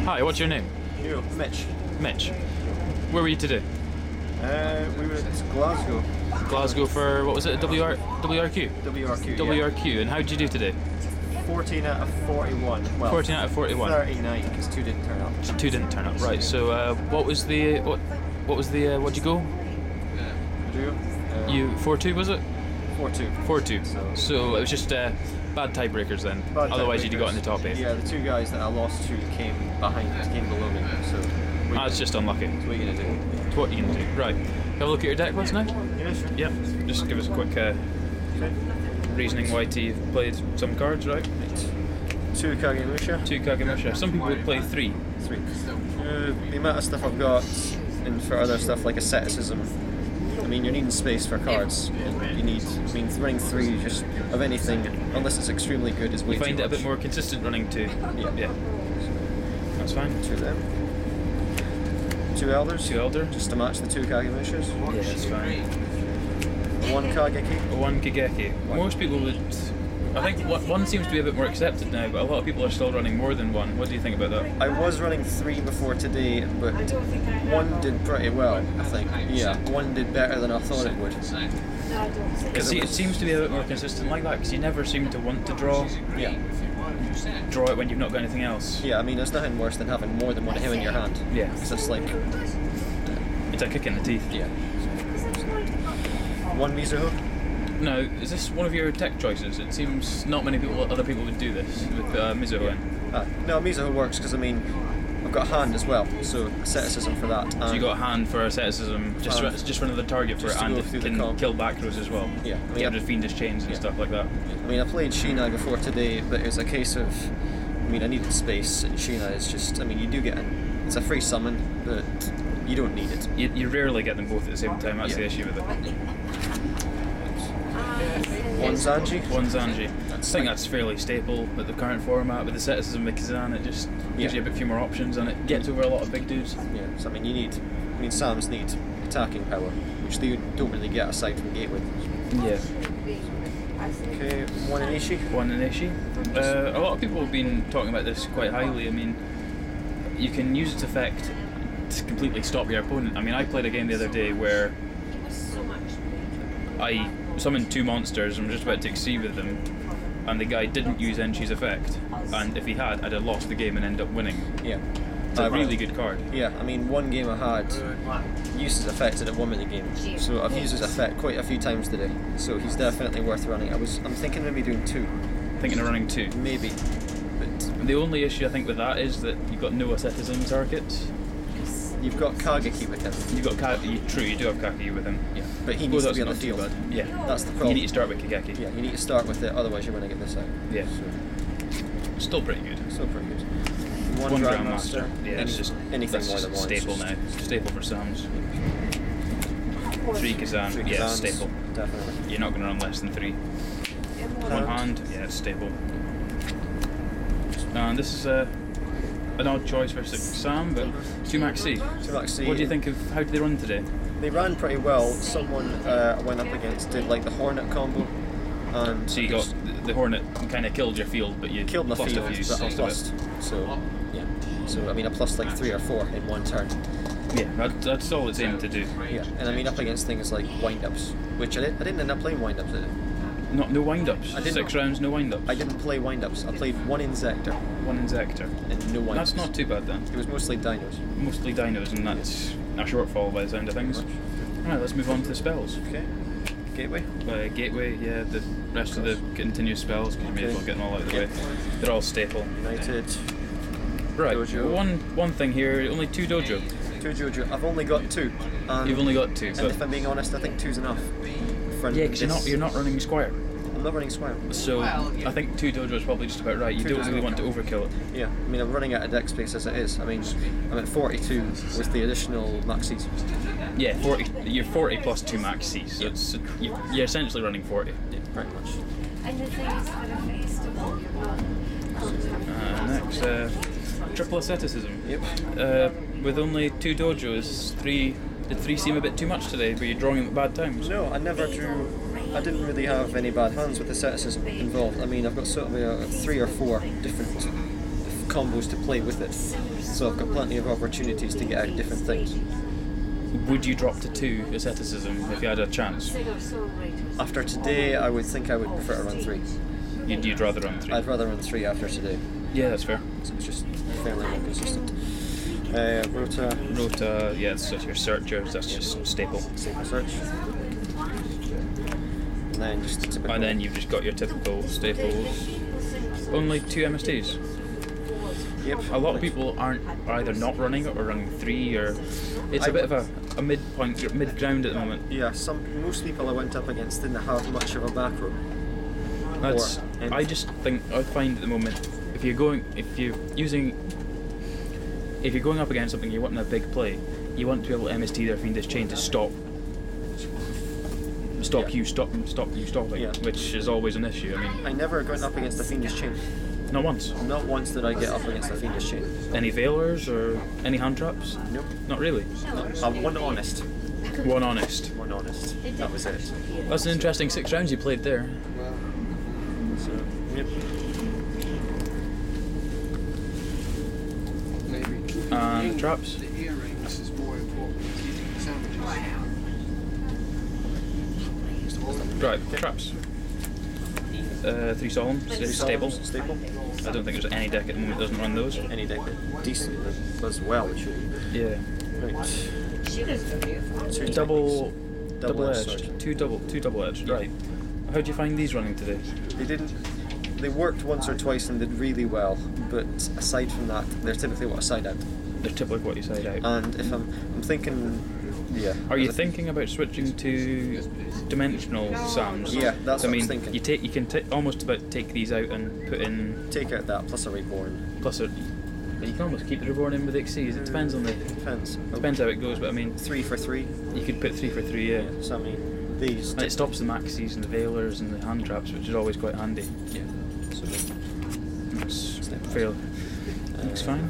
Hi, what's your name? You, Mitch. Mitch. Where were you today? We were at Glasgow. Glasgow for, what was it, WRQ? WRQ, WRQ, and how did you do today? 14 out of 41. Well, 14 out of 41. 39, because 2 didn't turn up. 2 didn't turn up, right. So, what'd you go? Do you? You 4-2, was it? 4-2. 4-2. So it was just bad tiebreakers then. Otherwise you'd have got in the top 8. Yeah, the 2 guys that I lost to came below me. So that's just unlucky. That's what are you gonna do? It's what are you gonna do? Right. Have a look at your deck list now? Yeah, sure. Yep. Just give us a quick reasoning why you've played some cards, right? 2 Kagemusha. 2 Kagemusha. Some people would play 3. 3. The amount of stuff I've got, and for other stuff like asceticism, I mean, you're needing space for cards. You need, running 3 just of anything, unless it's extremely good, is way too much. You find it a bit more consistent running 2. Yeah. That's fine. 2 of them. 2 elders. 2 elder. Just to match the 2 Kagemushas. Yeah, that's fine. 1 Kageki. 1 Kageki. Most people would. I think 1 seems to be a bit more accepted now, but a lot of people are still running more than 1. What do you think about that? I was running 3 before today, but 1 did pretty well, I think. Yeah, 1 did better than I thought it would. It seems to be a bit more consistent like that, because you never seem to want to draw. Yeah. Draw it when you've not got anything else. Yeah, I mean, there's nothing worse than having more than one of him in your hand. Yeah. Because it's like... It's a kick in the teeth. Yeah. 1 Mizuho. No, is this one of your tech choices? It seems not many other people would do this with Mizuho in. No, Mizuho works because, I mean, I've got a hand as well, so asceticism for that. So you got a hand for asceticism, just for another target for it, and it can kill back throws as well. Yeah. I mean, get rid of fiendish chains and stuff like that. I mean, I played Sheena before today, but it was a case of, I mean, I needed space, and Sheena is just, I mean, you do get it's a free summon, but you don't need it. You rarely get them both at the same time, that's the issue with it. 1 Zanji. 1 Zanji. I think that's fairly staple with the current format. With the asceticism with Kazan, it just gives you a bit few more options, and it gets over a lot of big dudes. Yeah, so I mean, Sams need attacking power, which they don't really get aside from Gateway. Yeah. Okay, 1 Inishi. 1 Inishi. A lot of people have been talking about this quite highly. I mean, you can use its effect to completely stop your opponent. I mean, I played a game the other day where I summoned 2 monsters and was just about to XC with them, and the guy didn't use Enshi's effect, and if he had, I'd have lost the game and end up winning. Yeah. It's a really good card. Yeah, I mean, 1 game I had used his effect and it won me the game, so I've used his effect quite a few times today, so he's definitely worth running. I'm thinking maybe doing 2. Thinking of running 2? Maybe. But the only issue I think with that is that you've got no asceticism targets. You've got Kageki with him. You've got true, you do have Kageki with him. Yeah, but he needs to be on the field. Yeah, that's the problem. You need to start with Kageki. Yeah, you need to start with it, otherwise you're going to get this out. Yeah. So. Still pretty good. Still pretty good. 1 Grandmaster. Yeah, it's just anything more than 1. Staple now. Staple for Sams. 3 Kazan. Yeah, it's staple. Definitely. You're not going to run less than 3. 1 hand. Yeah, it's staple. And this is an odd choice for Sam, but 2 Max C. 2 Max C. What do you think of how did they run today? They ran pretty well. Someone I went up against did like the Hornet combo, and so you got the Hornet kind of killed your field, but you killed my field, a few, but I plussed. So yeah, so I mean I plussed like 3 or 4 in 1 turn. Yeah, that's all it's aimed to do. Yeah, and I mean up against things like wind-ups, which I didn't end up playing wind-ups, did I? No wind-ups. 6 rounds, no wind-ups. I didn't play wind-ups. I played 1 Inzector. 1 Inzector. And no wind-ups. That's not too bad then. It was mostly dinos. Mostly dinos, and that's a shortfall by the sound of things. Alright, let's move on to the spells. Okay. Gateway? Gateway, yeah, the rest of the continuous spells, because you may as well get them all out of the way. They're all staple. United. Right, Dojo. One thing here, only 2 dojo. 2 dojo. I've only got 2. You've only got 2. And if I'm being honest, I think 2's enough. Yeah, because you're not running Squire. I'm not running Squire. So I think 2 dojo is probably just about right. You don't really want to overkill it. Yeah, I mean I'm running out of deck space as it is. I mean I'm at 42 with the additional maxis. Yeah, 40. You're 40 plus 2 maxis. So it's, you're essentially running 40. Yeah, pretty much. Next, triple asceticism. Yep. With only 2 dojos, 3. Did 3 seem a bit too much today? Were you drawing them at bad times? No, I never drew. I didn't really have any bad hands with asceticism involved. I mean, I've got sort of 3 or 4 different combos to play with it. So I've got plenty of opportunities to get out different things. Would you drop to 2 asceticism if you had a chance? After today, I would think I would prefer to run 3. You'd rather run 3? I'd rather run 3 after today. Yeah, that's fair. So it's just fairly more consistent. Rota. Yeah, it's just your searchers, that's just staple. Staple search. And then just the typical. And then you've just got your typical staples. Only 2 MSTs. Yep. A lot of people are either not running it or running 3, or it's a bit of a midpoint, mid-ground at the moment. Yeah, most people I went up against didn't have much of a back row. I just think I find at the moment if you're going up against something you want in a big play, you want to be able to MST their Fiendish Chain to stop you stopping, Yeah. which is always an issue. I mean, I never went up against a Fiendish Chain. not once. Not once did I get up against a Fiendish Chain. Any veilers or any hand traps? Nope. Not really. No. One honest. One honest. One honest. That was it. That's an interesting 6 rounds you played there. So, yep. And traps. The earrings is more important than keeping the sandwiches. Right, traps. 3 solemn, stable. Staple. I don't think there's any deck at the moment that doesn't run those. Any deck that decent does well, it should. Yeah. Right. Two Double edged. edged. Two double edged. Right. How do you find these running today? They worked once or twice and did really well, but aside from that, they're typically what I side out. They're typically what you side out. And if I'm thinking, yeah. Are you thinking about switching to dimensional SAMs? Yeah, that's what I was thinking. You can almost about take these out and put in. Take out that plus a reborn. Plus a. You can almost keep the reborn in with XCs. It depends on the. Depends how it goes, but I mean. 3 for 3. You could put 3 for 3, yeah. So I mean, these. And it stops the maxis and the veilers and the hand traps, which is always quite handy. Yeah. So That's fairly. Looks fine.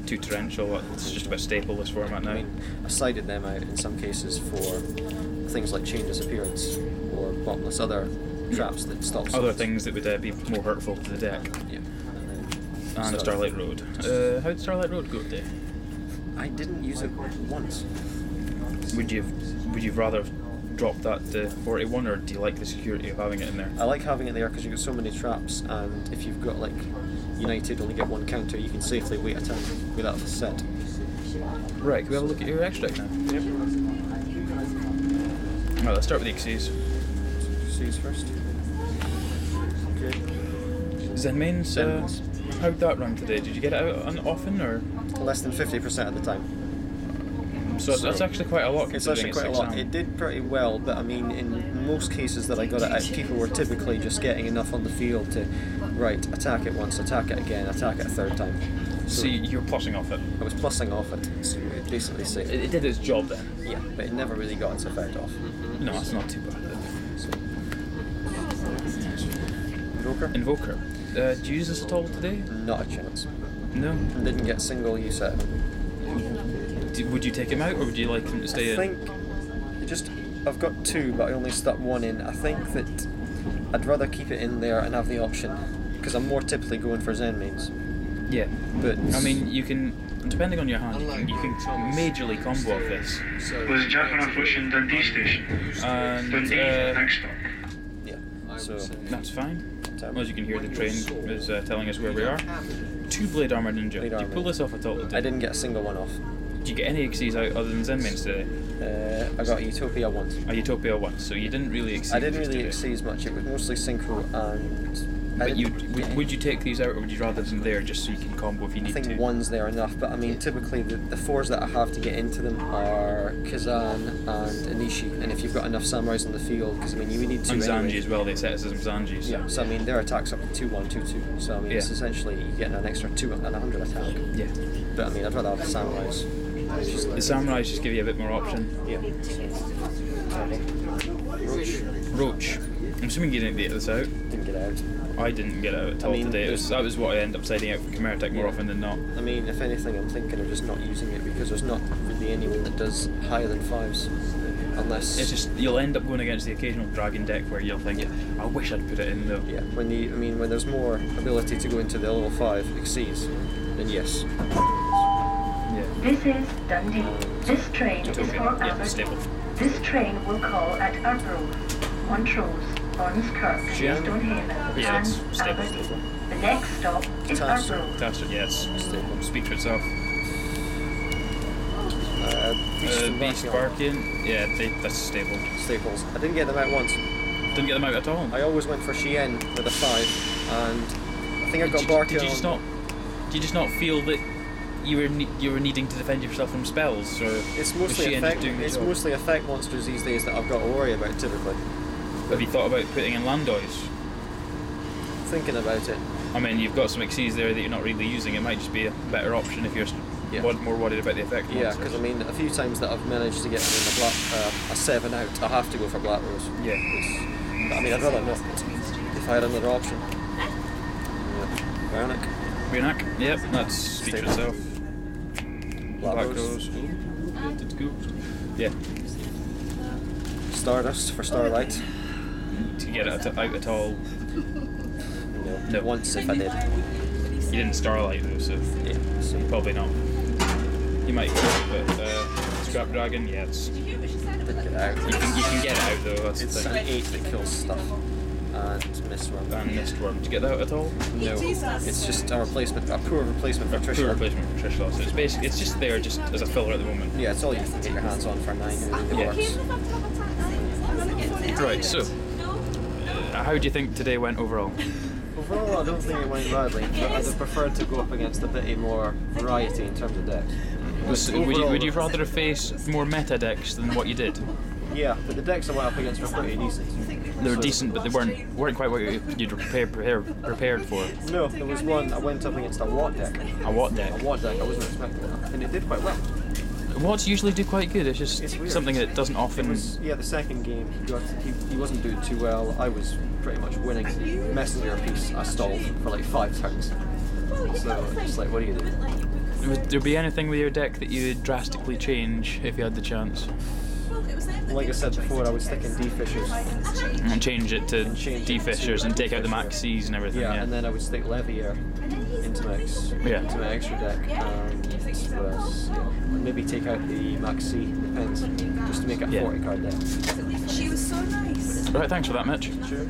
2 torrential. It's just about staple this format now. I mean, I sided them out in some cases for things like chain disappearance or bottomless other traps that stop. Other things that would be more hurtful to the deck. Yeah. And a Starlight Road. How did Starlight Road go today? I didn't use it once. Would you rather drop that to 41, or do you like the security of having it in there? I like having it there because you've got so many traps, and if you've got like United only get 1 counter, you can safely wait a turn without a set. Right, can we have a look at your extract now? Yep. Right, let's start with the XCs. C's first. Okay. Zen mains, how'd that run today? Did you get it out often, or? Less than 50% of the time. So that's actually quite a lot. It's actually quite a lot. It did pretty well, but I mean, in most cases that I got it out, people were typically just getting enough on the field to, right, attack it once, attack it again, attack it a third time. So you're plussing off it? I was plussing off it, so it basically said. It did its job then? Yeah, but it never really got its effect off. No, it's not too bad. So. Invoker. Did you use this at all today? Not a chance. No? Didn't get single use out of him. Would you take him out, or would you like him to stay in? I think I've got 2, but I only stuck 1 in. I think that I'd rather keep it in there and have the option, because I'm more typically going for Zen mains. Yeah, but I mean, you can, depending on your hand, you can majorly combo off this. Was Jack on a pushing Dundee station? And next stop. Yeah, so that's fine. As you can hear, the train is telling us where we are. 2 Blade Armor Ninja. Did you pull this off at all today? I didn't get a single one off. Did you get any XCs out other than Zen mains today? I got a Utopia once. A Utopia once, so you didn't really XC. I didn't really XC as much. It was mostly synchro and. But would you take these out, or would you rather them there just so you can combo if you need to? I think 1's there enough, but I mean, typically the 4s that I have to get into them are Kazan and Anishi, and if you've got enough samurais on the field, because I mean, you need 2 and anyway. Zanji as well, they set us as Zanji. So. Yeah, so I mean, their attack's up to 2-1, 2-2, so I mean, it's essentially you're getting an extra 2 and 100 attack. Yeah. But I mean, I'd rather have the samurais. The samurais just give you a bit more option. Yeah. Roach. I'm assuming you didn't get this out. Didn't get out. I didn't get out at all today. That was what I ended up siding out for Chimeratech more often than not. I mean, if anything, I'm thinking of just not using it because there's not really anyone that does higher than 5s. unless It's just you'll end up going against the occasional dragon deck where you'll think, I wish I'd put it in though. yeah. When there's more ability to go into the level 5 exceeds, then yes. Yeah. This is Dundee. This train is for Yeah, Aberdeen. stable. This train will call at Arbroath, Montrose, Ormskirk, Yeah. Stonehaven, Yeah, and it's stable. Aberdeen. The next stop is Tasker. Arbroath. That's it. Yes. Stable. Speak for itself. Beast Barking. Barking. Yeah, that's stable. Staples. I didn't get them out once. Didn't get them out at all. I always went for Chien with a 5, and I think I got Barking. Did you just not feel that you were needing to defend yourself from spells, or It's was mostly Chien just doing the It's job? mostly effect monsters these days that I've got to worry about typically. Have you thought about putting in Landois? Thinking about it. I mean, you've got some Xyz there that you're not really using. It might just be a better option if you're more worried about the effect. Yeah, monsters. because I mean, a few times that I've managed to get a 7 out, I have to go for Black Rose. Yeah. I mean, I'd rather not if I had another option. Yeah. Bionic. Reenact. Yep, that's speaks for Stable. itself. Black Rose. Rose. It's good. Yeah. Stardust for Starlight. To get it out at all, No. No. Once if I did. you didn't Starlight though, so Yeah. So probably not. You might, but Scrap Dragon, yeah, it's, you didn't get it out. can get it out though. That's It's the an thing. 8 that kills stuff. And Mistworm. And Mistworm. Did you get that out at all? No. It's just a replacement, a poor replacement for Poor Trisha. replacement for Trishla. So it's basically it's just there just as a filler at the moment. Yeah, it's all you can get your hands on for 9. It Yeah. works. Right. So, how do you think today went overall? Overall, I don't think it went badly, but I'd have preferred to go up against a bit more variety in terms of deck. Would you rather have faced more meta decks than what you did? Yeah, but the decks I went up against were pretty decent. They were So- decent, but they weren't quite what you'd prepared for. No, there was one, I went up against a Watt deck. A what deck? A Watt deck, I wasn't expecting that. And it did quite well. What's usually do quite good. It's just It's weird. something that doesn't often. Yeah, the second game, he wasn't doing too well. I was pretty much winning. Messenger piece, I stalled for like 5 turns. So it's like, what do you do? Would there be anything with your deck that you would drastically change if you had the chance? Like I said before, I would stick in D-Fishers. And change it to change it D-Fishers to and take out the D-Fisher. Maxis and everything. Yeah, Yeah, and then I would stick Levier into my extra deck. What else? Yeah. And maybe take out the Maxi, depends, just to make it a Yeah. 40 card deck. She was so nice. Right, thanks for that, Mitch. Sure.